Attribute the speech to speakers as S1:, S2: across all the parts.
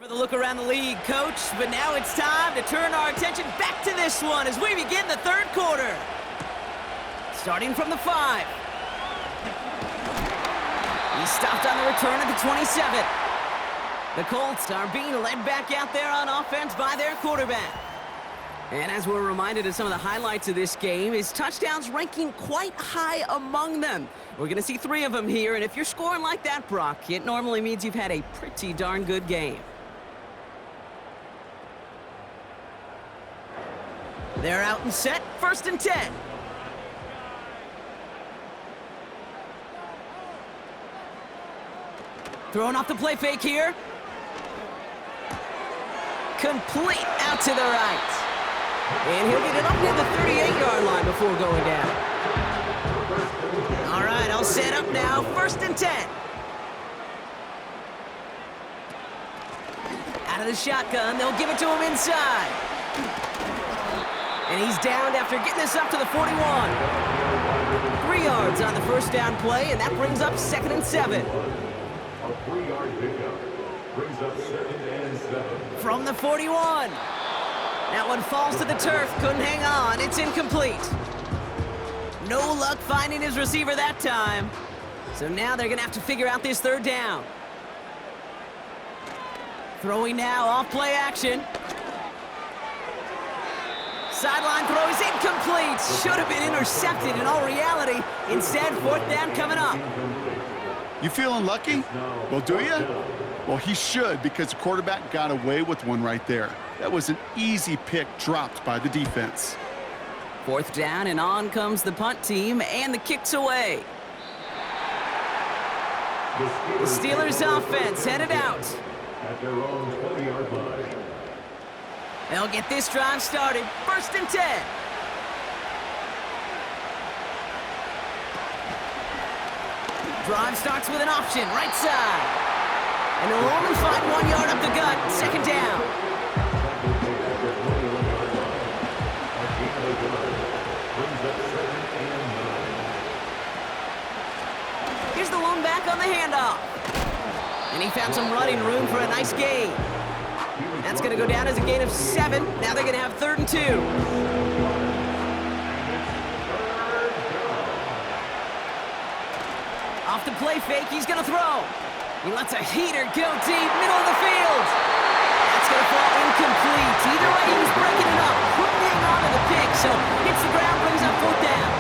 S1: For the look around the league, Coach, but now it's time to turn our attention back to this one as we begin the third quarter. Starting from the 5. He stopped on the return at the 27. The Colts are being led back out there on offense by their quarterback. And as we're reminded of some of the highlights of this game, his touchdowns ranking quite high among them. We're going to see 3 of them here, and if you're scoring like that, Brock, it normally means you've had a pretty darn good game. They're out and set, 1st and 10. Throwing off the play fake here. Complete out to the right. And he'll get it up near the 38-yard line before going down. All right, all set up now, 1st and 10. Out of the shotgun, they'll give it to him inside. And he's downed after getting this up to the 41. 3 yards on the first down play, and that brings up 2nd and 7.
S2: A 3-yard pickup brings up 2nd and 7.
S1: From the 41. That one falls to the turf, couldn't hang on, it's incomplete. No luck finding his receiver that time. So now they're gonna have to figure out this 3rd down. Throwing now, off play action. Sideline throw is incomplete. Should have been intercepted in all reality. Instead, 4th down coming up.
S3: You feeling lucky? Well, do you? Well, he should, because the quarterback got away with one right there. That was an easy pick dropped by the defense.
S1: 4th down, and on comes the punt team, and the kick's away. The Steelers offense headed out.
S2: At their own 20-yard line.
S1: They'll get this drive started. 1st and 10. Drive starts with an option, right side. And they'll only find 1 yard up the gut. 2nd down. Here's the lone back on the handoff. And he found some running room for a nice gain. That's going to go down as a gain of 7. Now they're going to have 3rd and 2. Off the play fake, he's going to throw. He lets a heater go deep, middle of the field. That's going to fall incomplete. Either way, he was breaking it up. Couldn't hang on to the pick, so hits the ground, brings up 4th down.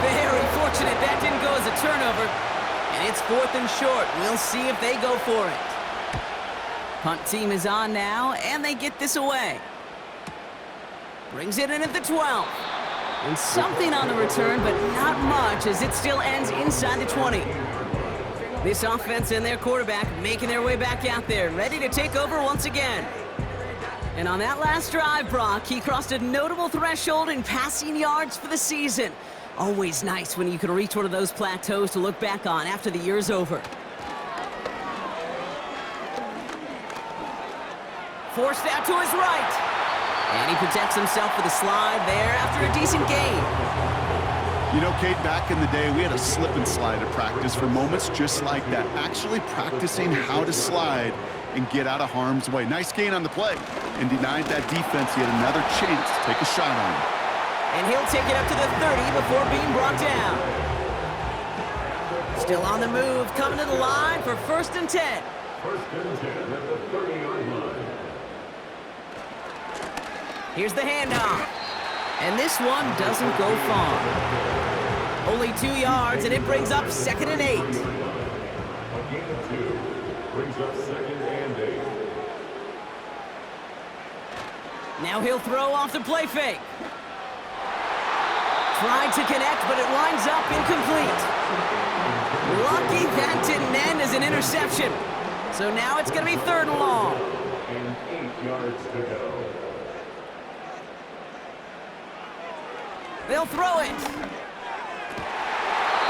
S1: Very fortunate that didn't go as a turnover. And it's 4th and short. We'll see if they go for it. Punt team is on now, and they get this away. Brings it in at the 12. And something on the return, but not much, as it still ends inside the 20. This offense and their quarterback making their way back out there, ready to take over once again. And on that last drive, Brock, he crossed a notable threshold in passing yards for the season. Always nice when you can reach one of those plateaus to look back on after the year's over. Forced out to his right. And he protects himself with a slide there after a decent gain.
S3: You know, Kate, back in the day, we had a slip and slide at practice for moments just like that. Actually practicing how to slide and get out of harm's way. Nice gain on the play. And denied that defense yet another chance to take a shot on him.
S1: And he'll take it up to the 30 before being brought down. Still on the move, coming to the line for 1st and 10.
S2: 1st and 10 at the 30-yard line.
S1: Here's the handoff. And this one doesn't go far. Only 2 yards, and it brings up 2nd and 8.
S2: A gain of 2 brings up 2nd and 8.
S1: Now he'll throw off the play fake. Tried to connect, but it winds up incomplete. Lucky that didn't end as an interception. So now it's going to be 3rd and long.
S2: And 8 yards to go.
S1: They'll throw it.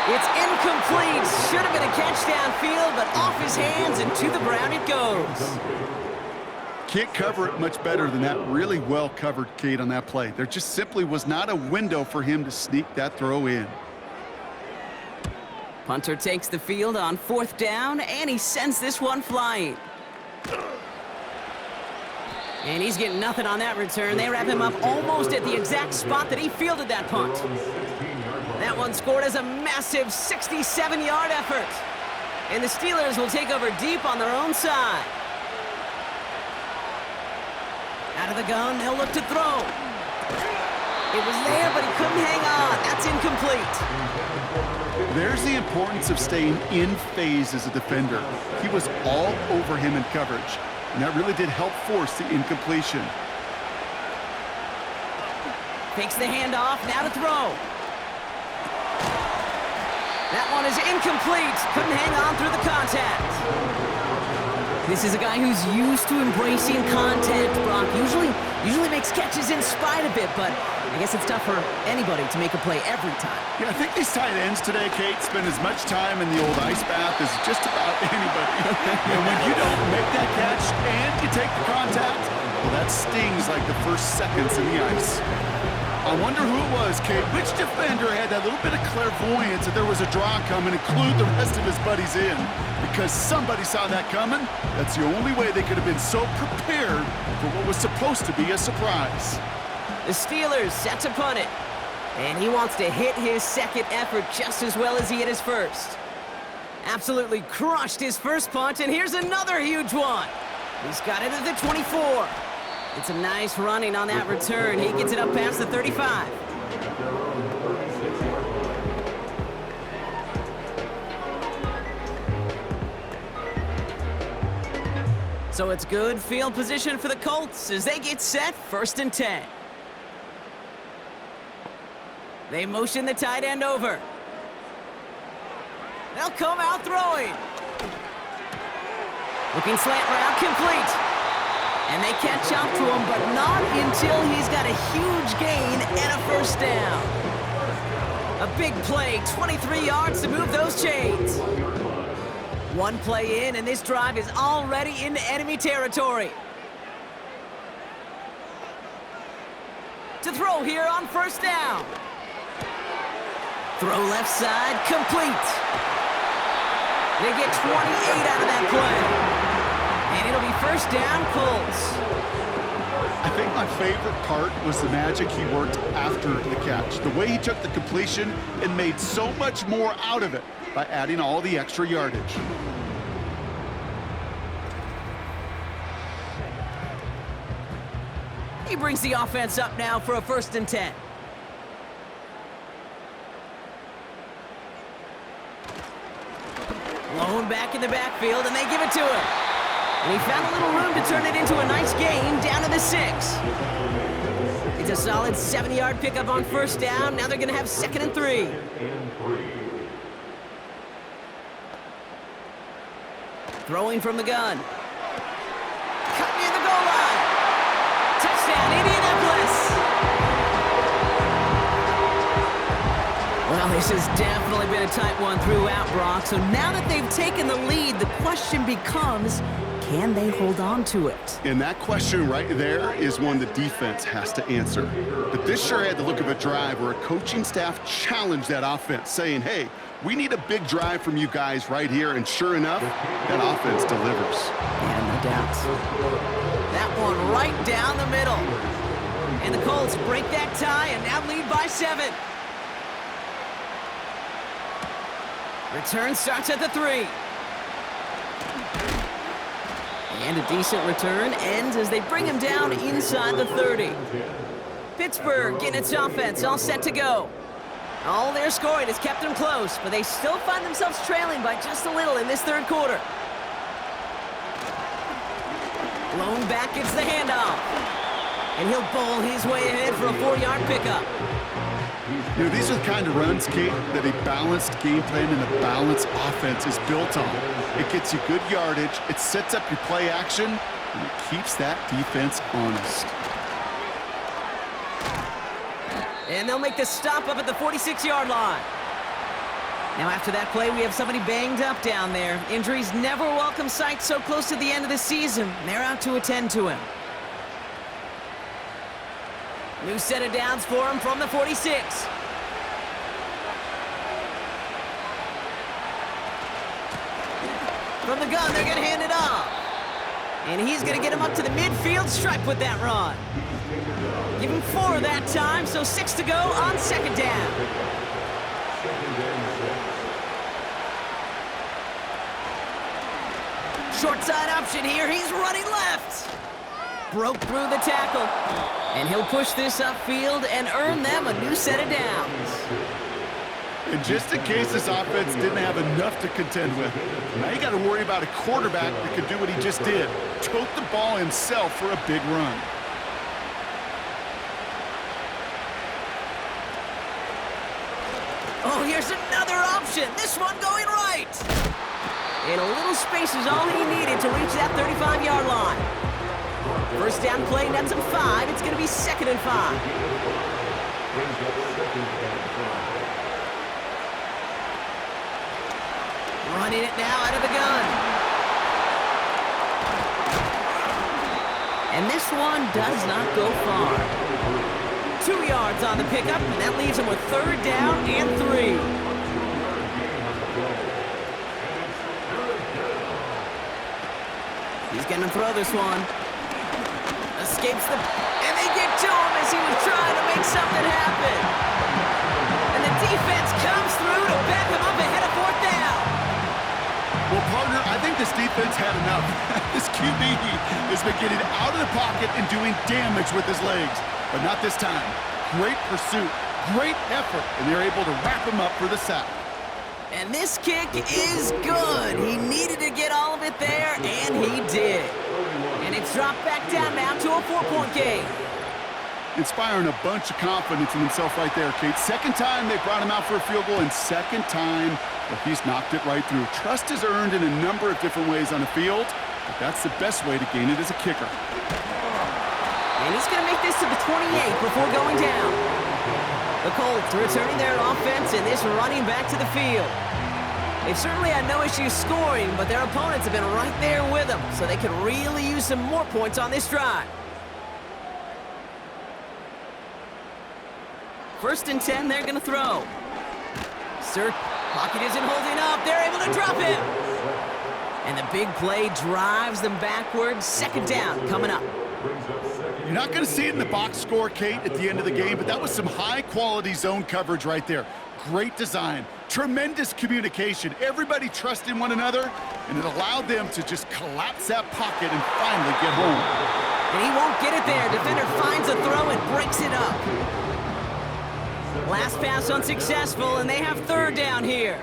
S1: It's incomplete. Should have been a catch downfield, but off his hands and to the ground it goes.
S3: Can't cover it much better than that. Really well covered, Kate, on that play. There just simply was not a window for him to sneak that throw in.
S1: Punter takes the field on 4th down, and he sends this one flying. And he's getting nothing on that return. They wrap him up almost at the exact spot that he fielded that punt. That one scored as a massive 67-yard effort. And the Steelers will take over deep on their own side. Out of the gun, they'll look to throw. It was there, but he couldn't hang on. That's incomplete.
S3: There's the importance of staying in phase as a defender. He was all over him in coverage, and that really did help force the incompletion.
S1: Takes the handoff, now to throw. That one is incomplete. Couldn't hang on through the contact. This is a guy who's used to embracing contact, Brock. Usually makes catches in spite of it, but I guess it's tough for anybody to make a play every time.
S3: Yeah, I think these tight ends today, Kate, spend as much time in the old ice bath as just about anybody. And when you don't make that catch and you take the contact, well, that stings like the first seconds in the ice. I wonder who it was, Kate. Which defender had that little bit of clairvoyance that there was a draw coming and clued the rest of his buddies in? Because somebody saw that coming. That's the only way they could have been so prepared for what was supposed to be a surprise.
S1: The Steelers set to punt it. And he wants to hit his second effort just as well as he hit his first. Absolutely crushed his first punt, and here's another huge one. He's got it at the 24. It's a nice running on that return. He gets it up past the 35. So it's good field position for the Colts as they get set, 1st and 10. They motion the tight end over. They'll come out throwing. Looking slant route, complete. And they catch up to him, but not until he's got a huge gain and a first down. A big play, 23 yards to move those chains. One play in, and this drive is already into enemy territory. To throw here on 1st down. Throw left side, complete. They get 28 out of that play. And it'll be 1st down, Colts.
S3: I think my favorite part was the magic he worked after the catch. The way he took the completion and made so much more out of it by adding all the extra yardage.
S1: He brings the offense up now for a 1st and 10. Blown back in the backfield, and they give it to him. And he found a little room to turn it into a nice gain down to the 6. It's a solid 70-yard pickup on 1st down. Now they're going to have 2nd and 3. Throwing from the gun. Cut near the goal line. Touchdown, Indianapolis. Well, this has definitely been a tight one throughout, Brock. So now that they've taken the lead, the question becomes, can they hold on to it?
S3: And that question right there is one the defense has to answer. But this sure had the look of a drive where a coaching staff challenged that offense, saying, hey, we need a big drive from you guys right here. And sure enough, that offense delivers.
S1: Yeah, no doubt. That one right down the middle. And the Colts break that tie and now lead by 7. Return starts at the 3. And a decent return ends as they bring him down inside the 30. Pittsburgh getting its offense all set to go. All their scoring has kept them close, but they still find themselves trailing by just a little in this 3rd quarter. Blown back gets the handoff. And he'll bowl his way ahead for a 4-yard pickup.
S3: You know, these are the kind of runs, Kate, that a balanced game plan and a balanced offense is built on. It gets you good yardage, it sets up your play action, and it keeps that defense honest.
S1: And they'll make the stop up at the 46-yard line. Now after that play, we have somebody banged up down there. Injuries never a welcome sight so close to the end of the season. They're out to attend to him. New set of downs for him from the 46. From the gun, they're going to hand it off. And he's going to get him up to the midfield stripe with that run. Give him 4 that time, so 6 to go on second down. Short side option here. He's running left. Broke through the tackle. And he'll push this upfield and earn them a new set of downs.
S3: And just in case this offense didn't have enough to contend with, now you got to worry about a quarterback that could do what he just did. Tote the ball himself for a big run.
S1: Oh, here's another option. This one going right. And a little space is all he needed to reach that 35-yard line. First down play, nets him 5. It's going to be 2nd and 5. Running it now out of the gun. And this one does not go far. 2 yards on the pickup, and that leaves him with 3rd down and 3. He's going to throw this one. Escapes the... And they get to him as he was trying to make something happen. And the defense comes through to back him up ahead of 4th down.
S3: Well, partner, I think this defense had enough. This QB has been getting out of the pocket and doing damage with his legs. But not this time. Great pursuit, great effort, and they're able to wrap him up for the sack.
S1: And this kick is good. He needed to get all of it there, and he did. And it's dropped back down now to a 4-point game.
S3: Inspiring a bunch of confidence in himself right there, Kate. Second time they brought him out for a field goal, and second time that he's knocked it right through. Trust is earned in a number of different ways on the field, but that's the best way to gain it as a kicker.
S1: And he's going to make this to the 28 before going down. The Colts returning their offense and this running back to the field. They've certainly had no issues scoring, but their opponents have been right there with them, so they could really use some more points on this drive. 1st and 10, they're going to throw. Pocket isn't holding up. They're able to drop him. And the big play drives them backwards. 2nd down coming up.
S3: You're not going to see it in the box score, Kate, at the end of the game, but that was some high-quality zone coverage right there. Great design, tremendous communication, everybody trusting one another, and it allowed them to just collapse that pocket and finally get home.
S1: And he won't get it there. Defender finds a throw and breaks it up. Last pass unsuccessful, and they have 3rd down here.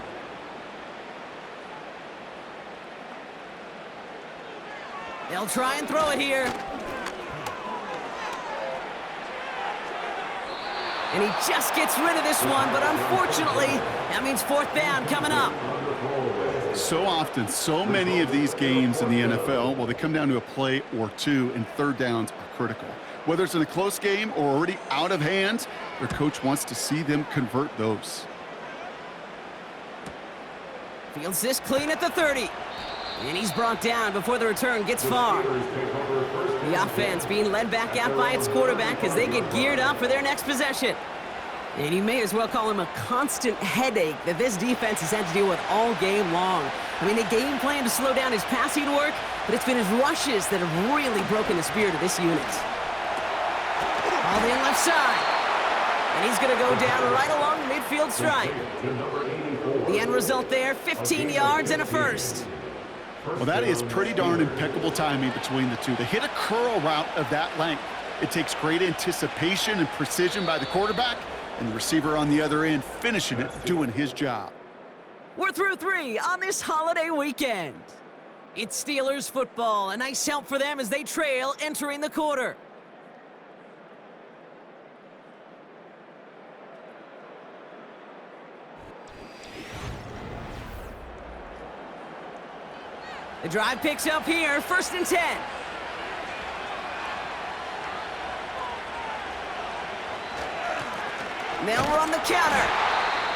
S1: They'll try and throw it here. And he just gets rid of this one, but unfortunately, that means 4th down coming up.
S3: So often, so many of these games in the NFL, well, they come down to a play or two, and 3rd downs are critical. Whether it's in a close game or already out of hand, their coach wants to see them convert those.
S1: Fields this clean at the 30. And he's brought down before the return gets far. The offense being led back out by its quarterback as they get geared up for their next possession. And you may as well call him a constant headache that this defense has had to deal with all game long. I mean, they game plan to slow down his passing work, but it's been his rushes that have really broken the spirit of this unit. All the left side. And he's going to go down right along the midfield stripe. The end result there, 15 yards and a 1st.
S3: Well, that is pretty darn impeccable timing between the two. They hit a curl route of that length. It takes great anticipation and precision by the quarterback, and the receiver on the other end finishing it, doing his job.
S1: We're through 3 on this holiday weekend. It's Steelers football. A nice help for them as they trail entering the quarter. The drive picks up here, 1st and 10. They'll run the counter.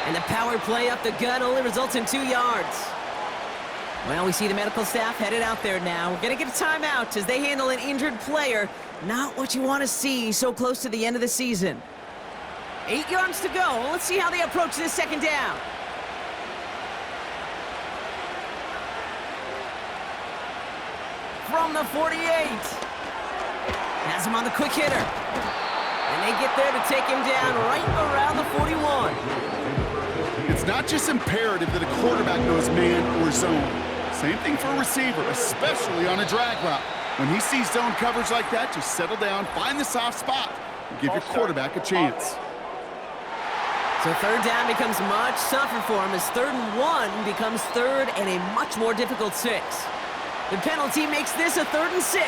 S1: And the power play up the gut only results in 2 yards. Well, we see the medical staff headed out there now. We're going to get a timeout as they handle an injured player. Not what you want to see so close to the end of the season. 8 yards to go. Let's see how they approach this 2nd down. From from the 48. Has him on the quick hitter. And they get there to take him down right around the 41.
S3: It's not just imperative that a quarterback knows man or zone. Same thing for a receiver, especially on a drag route. When he sees zone coverage like that, just settle down, find the soft spot, and give your quarterback a chance.
S1: So third down becomes much tougher for him as 3rd and 1 becomes 3rd and a much more difficult 6. The penalty makes this a 3rd and 6.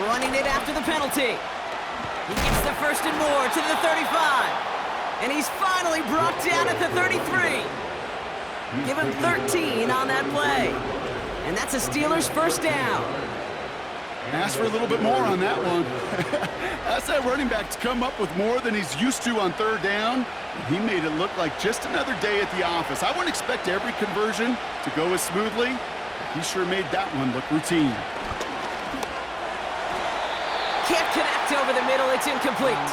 S1: Running it after the penalty. He gets the 1st and more to the 35. And he's finally brought down at the 33. Give him 13 on that play. And that's a Steelers 1st down.
S3: Ask for a little bit more on that one. Ask that running back to come up with more than he's used to on 3rd down. He made it look like just another day at the office. I wouldn't expect every conversion to go as smoothly. He sure made that one look routine.
S1: Can't connect over the middle. It's incomplete.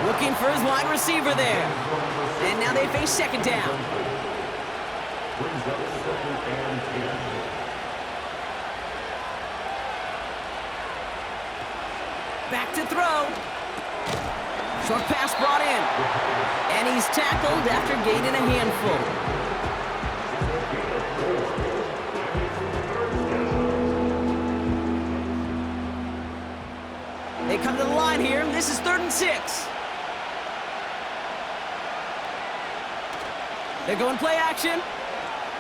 S1: Looking for his wide receiver there. And now they face 2nd down.
S2: Brings up 2nd and 10.
S1: Back to throw. Short pass brought in. And he's tackled after gaining a handful. They come to the line here, and this is 3rd and 6. They're going play action.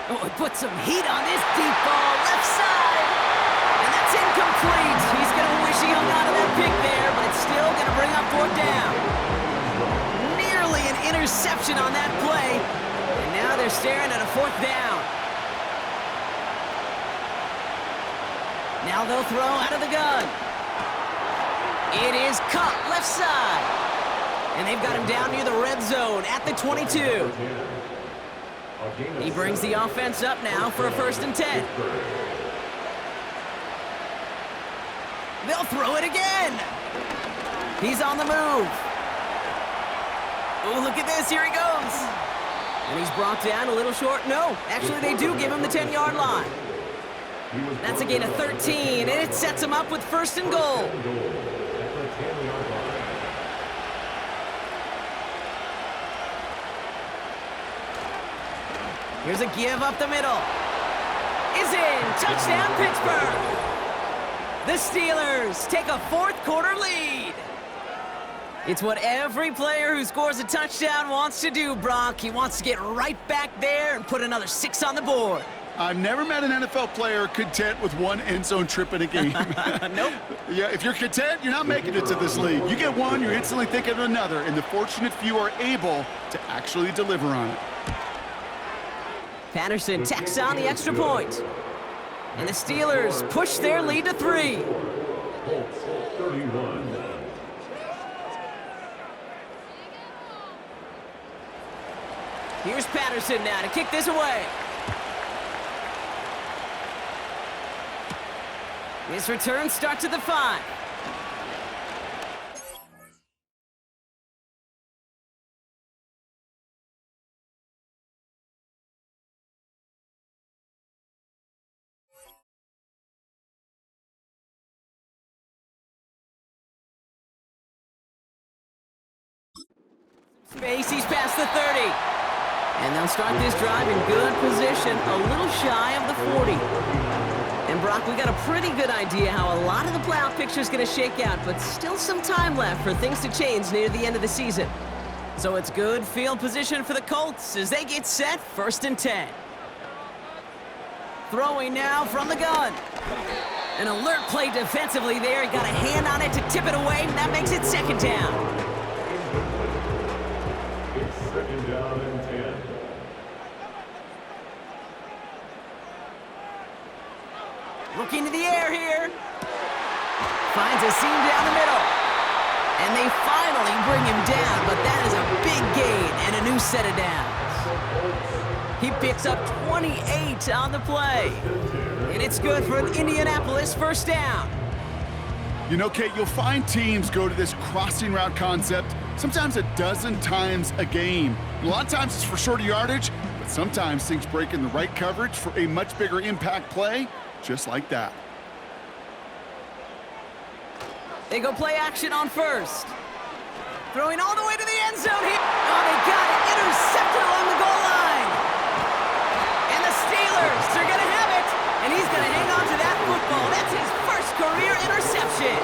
S1: Oh, he put some heat on this deep ball, left side. And that's incomplete. He's going to wish he hung on to that pick there, but it's still going to bring up 4th down. Nearly an interception on that play. And now they're staring at a 4th down. Now they'll throw out of the gun. It is caught left side. And they've got him down near the red zone at the 22. He brings the offense up now for a 1st and 10. They'll throw it again. He's on the move. Oh, look at this. Here he goes. And he's brought down a little short. No, actually they do give him the 10-yard line. That's a gain of 13, and it sets him up with 1st and goal. Here's a give up the middle. Is in. Touchdown, Pittsburgh. The Steelers take a 4th quarter lead. It's what every player who scores a touchdown wants to do, Brock. He wants to get right back there and put another 6 on the board.
S3: I've never met an NFL player content with one end zone trip in a game.
S1: Nope.
S3: Yeah, if you're content, you're not making it to this league. You get one, you're instantly thinking of another, and the fortunate few are able to actually deliver on it.
S1: Patterson tacks on the extra point. And the Steelers push their lead to 3.
S2: Colts 31.
S1: Here's Patterson now to kick this away. This return starts at the 5. Space, he's past the 30. And they'll start this drive in good position, a little shy of the 40. And Brock, we got a pretty good idea how a lot of the playoff picture is going to shake out, but still some time left for things to change near the end of the season. So it's good field position for the Colts as they get set, 1st and 10. Throwing now from the gun. An alert play defensively there. He got a hand on it to tip it away, and that makes it 2nd down.
S2: It's 2nd down and 10.
S1: Looking to the air here. Finds a seam down the middle. And they finally bring him down, but that is a big gain and a new set of downs. He picks up 28 on the play. And it's good for an Indianapolis 1st down.
S3: You know, Kate, you'll find teams go to this crossing route concept sometimes a dozen times a game. A lot of times it's for shorter yardage, But sometimes things break in the right coverage for a much bigger impact play, just like that.
S1: They go play action on first. Throwing all the way to the end zone here. Oh, they got it. Intercepted along the goal line. And the Steelers, they're going to have it. And he's going to hang on to that football. That's his first career interception.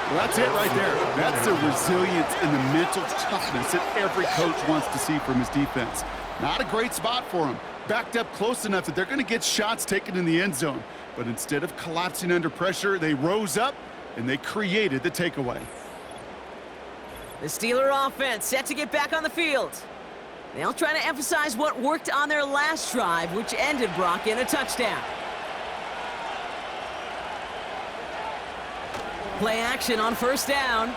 S3: Well, that's it right there. That's the resilience and the mental toughness that every coach wants to see from his defense. Not a great spot for him. Backed up close enough that they're going to get shots taken in the end zone. But instead of collapsing under pressure, they rose up and they created the takeaway.
S1: The Steeler offense set to get back on the field. They'll try to emphasize what worked on their last drive, which ended, Brock, in a touchdown. Play action on first down.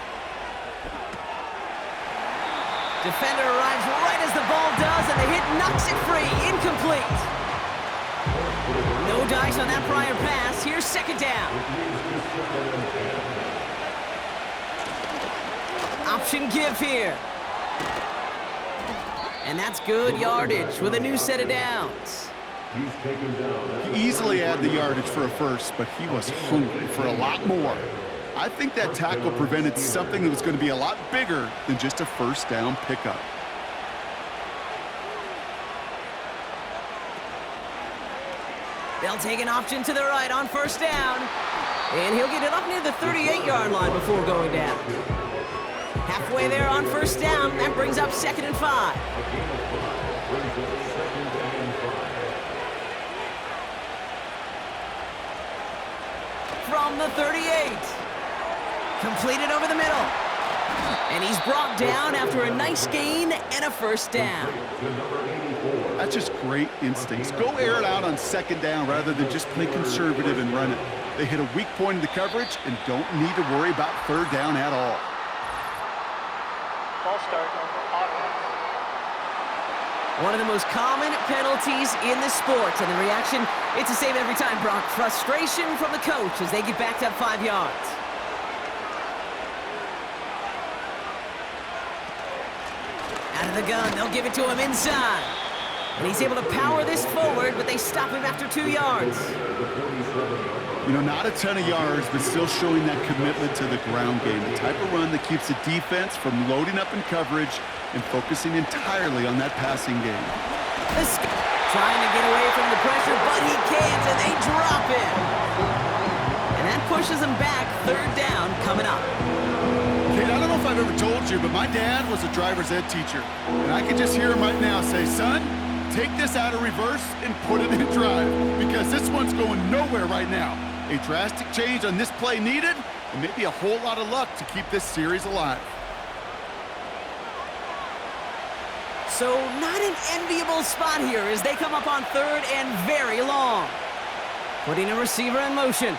S1: Defender arrives right as the ball does, and the hit knocks it free. Incomplete. No dice on that prior pass. Here's second down. Option give here. And that's good yardage with a new set of downs.
S3: He easily had the yardage for a first, but he was hungry for a lot more. I think that tackle prevented something that was going to be a lot bigger than just a first down pickup.
S1: They'll take an option to the right on first down. And he'll get it up near the 38-yard line before going down. Halfway there on first down, that brings up 2nd and 5. From the 38. Completed over the middle. And he's brought down after a nice gain and a first down.
S3: That's just great instincts. Go air it out on second down rather than just play conservative and run it. They hit a weak point in the coverage and don't need to worry about third down at all.
S4: Ball start on offense.
S1: One of the most common penalties in the sport, and the reaction, it's the same every time, Brock. Frustration from the coach as they get backed up 5 yards. Out of the gun, they'll give it to him inside. And he's able to power this forward, but they stop him after 2 yards.
S3: You know, not a ton of yards, but still showing that commitment to the ground game. The type of run that keeps the defense from loading up in coverage and focusing entirely on that passing game.
S1: Trying to get away from the pressure, but he can't, and they drop him. And that pushes him back. Third down coming up.
S3: Kate, I don't know if I've ever told you, but my dad was a driver's ed teacher. And I can just hear him right now say, son, take this out of reverse and put it in drive, because this one's going nowhere right now. A drastic change on this play needed, and maybe a whole lot of luck to keep this series alive.
S1: So not an enviable spot here as they come up on third and very long. Putting a receiver in motion.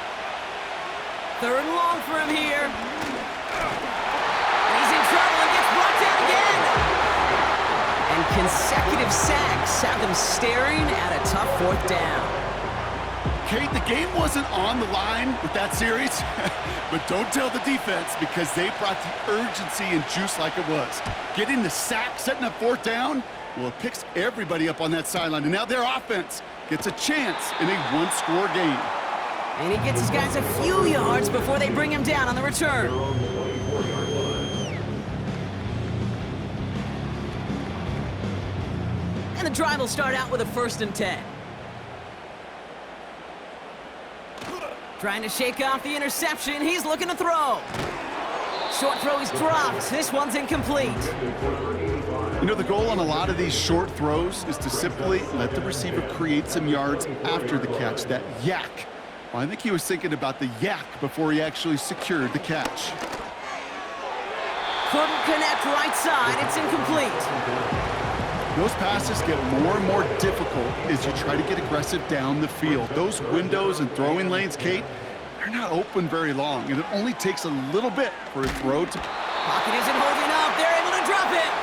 S1: Third and long for him here. And he's in trouble and gets brought down again. And consecutive sacks have them staring at a tough fourth down.
S3: Kate, the game wasn't on the line with that series, but don't tell the defense, because they brought the urgency and juice like it was. Getting the sack, setting up fourth down, well, it picks everybody up on that sideline, and now their offense gets a chance in a one-score game.
S1: And he gets his guys a few yards before they bring him down on the return. And the drive will start out with a 1st and 10. Trying to shake off the interception. He's looking to throw. Short throw is dropped. This one's incomplete.
S3: You know, the goal on a lot of these short throws is to simply let the receiver create some yards after the catch, that yak. Well, I think he was thinking about the yak before he actually secured the catch.
S1: Couldn't connect right side. It's incomplete.
S3: Those passes get more and more difficult as you try to get aggressive down the field. Those windows and throwing lanes, Kate, they're not open very long, and it only takes a little bit for a throw to...
S1: Pocket isn't holding up. They're able to drop it.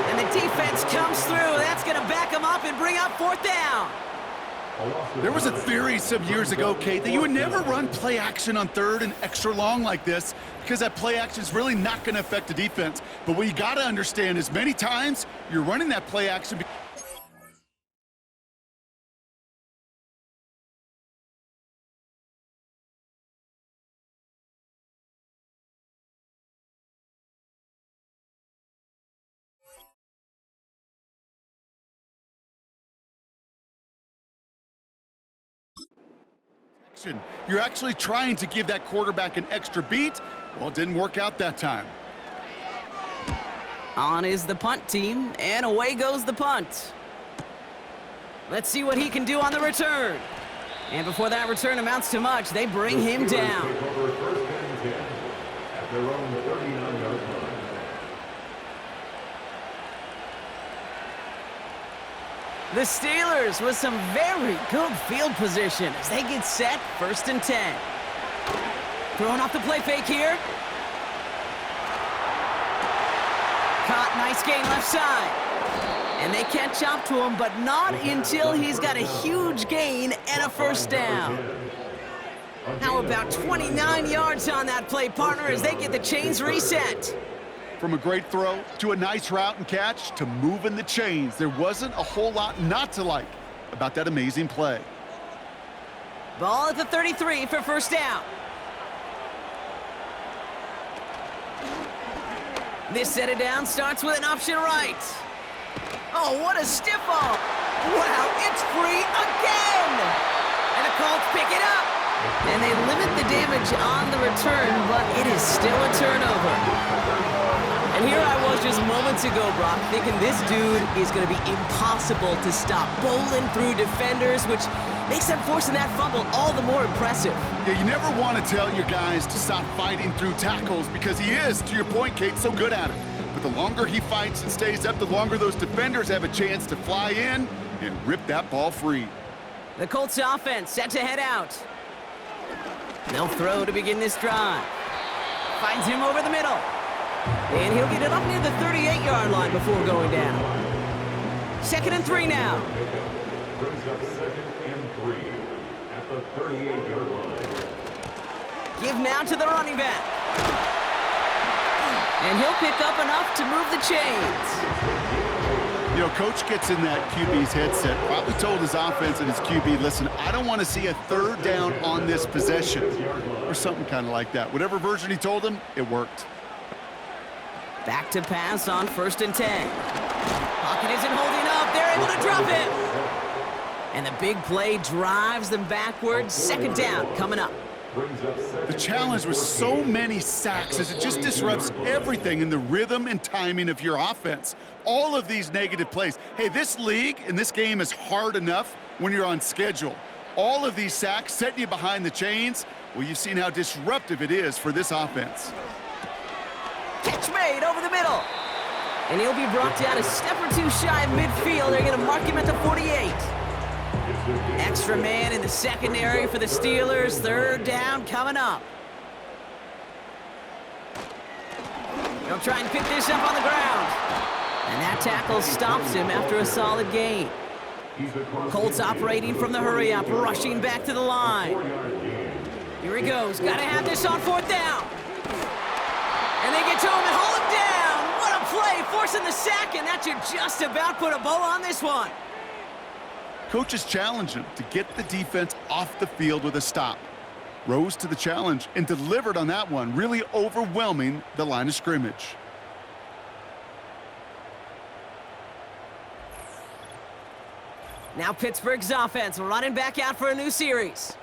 S1: And the defense comes through. That's going to back them up and bring up 4th down.
S3: There was a theory some years ago, Kate, that you would never run play action on third and extra long like this because that play action is really not going to affect the defense. But what you got to understand is many times you're running that play action you're actually trying to give that quarterback an extra beat. Well, it didn't work out that time.
S1: On is the punt team, and away goes the punt. Let's see what he can do on the return. And before that return amounts to much, they bring him down. The Steelers with some very good field position as they get set, 1st and 10. Throwing off the play fake here. Caught, nice gain left side. And they catch up to him, but not until he's got a huge gain and a 1st down. How about 29 yards on that play, partner, as they get the chains reset.
S3: From a great throw to a nice route and catch to moving the chains, there wasn't a whole lot not to like about that amazing play.
S1: Ball at the 33 for 1st down. This set it down starts with an option right. Oh, what a stiff arm. Wow, it's free again. And the Colts pick it up. And they limit the damage on the return, but it is still a turnover. And here I was just moments ago, Brock, thinking this dude is going to be impossible to stop, bowling through defenders, which makes them forcing that fumble all the more impressive.
S3: Yeah, you never want to tell your guys to stop fighting through tackles because he is, to your point, Kate, so good at it. But the longer he fights and stays up, the longer those defenders have a chance to fly in and rip that ball free.
S1: The Colts offense set to head out. They'll throw to begin this drive. Finds him over the middle. And he'll get it up near the 38-yard line before going down. 2nd and 3 now.
S2: Brings up 2nd and 3 at the 38-yard line.
S1: Give now to the running back. And he'll pick up enough to move the chains.
S3: You know, coach gets in that QB's headset, probably told his offense and his QB, listen, I don't want to see a 3rd down on this possession, or something kind of like that. Whatever version he told him, it worked.
S1: Back to pass on 1st and 10. Pocket isn't holding up. They're able to drop it. And the big play drives them backwards. 2nd down coming up.
S3: The challenge with so many sacks is it just disrupts everything in the rhythm and timing of your offense. All of these negative plays. Hey, this league and this game is hard enough when you're on schedule. All of these sacks setting you behind the chains, well, you've seen how disruptive it is for this offense.
S1: Catch made over the middle. And he'll be brought down a step or two shy of midfield. They're going to mark him at the 48. Extra man in the secondary for the Steelers. 3rd down coming up. They'll try and pick this up on the ground. And that tackle stops him after a solid gain. Colts operating from the hurry-up, rushing back to the line. Here he goes. Got to have this on 4th down. And they get to him and hold him down. What a play, forcing the sack, and that should just about put a bow on this one.
S3: Coaches challenged him to get the defense off the field with a stop. Rose to the challenge and delivered on that one, really overwhelming the line of scrimmage.
S1: Now Pittsburgh's offense running back out for a new series.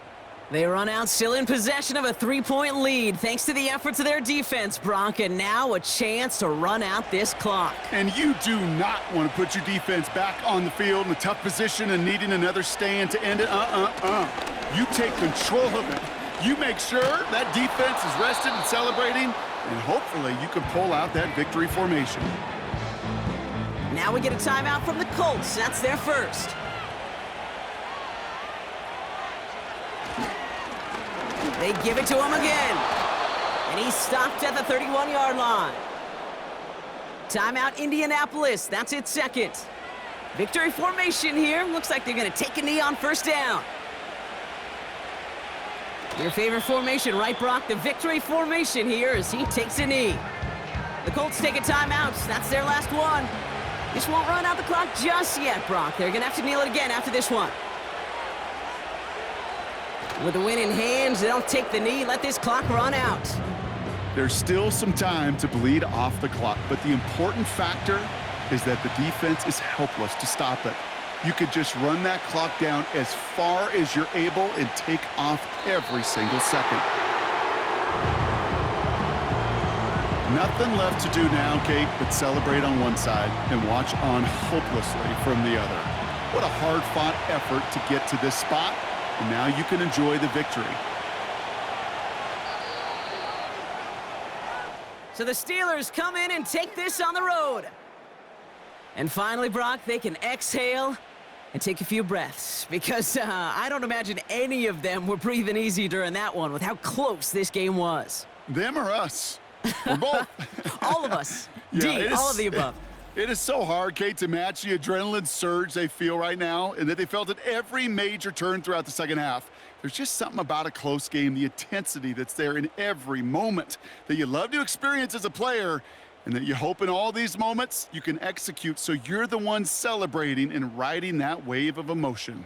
S1: They run out still in possession of a 3-point lead thanks to the efforts of their defense, Brock, and now a chance to run out this clock.
S3: And you do not want to put your defense back on the field in a tough position and needing another stand to end it. You take control of it. You make sure that defense is rested and celebrating, and hopefully you can pull out that victory formation.
S1: Now we get a timeout from the Colts. That's their first. They give it to him again. And he's stopped at the 31-yard line. Timeout Indianapolis. That's its 2nd. Victory formation here. Looks like they're going to take a knee on first down. Your favorite formation, right, Brock? The victory formation here as he takes a knee. The Colts take a timeout. That's their last one. This won't run out the clock just yet, Brock. They're going to have to kneel it again after this one. With the win in hand, they'll take the knee, let this clock run out.
S3: There's still some time to bleed off the clock, but the important factor is that the defense is helpless to stop it. You could just run that clock down as far as you're able and take off every single second. Nothing left to do now, Kate, but celebrate on one side and watch on hopelessly from the other. What a hard-fought effort to get to this spot, and now you can enjoy the victory.
S1: So the Steelers come in and take this on the road. And finally, Brock, they can exhale and take a few breaths, because I don't imagine any of them were breathing easy during that one with how close this game was.
S3: Them or us? We're both.
S1: All of us.
S3: Yeah,
S1: All of the above.
S3: It is so hard, Kate, to match the adrenaline surge they feel right now and that they felt at every major turn throughout the second half. There's just something about a close game, the intensity that's there in every moment that you love to experience as a player, and that you hope in all these moments you can execute so you're the one celebrating and riding that wave of emotion.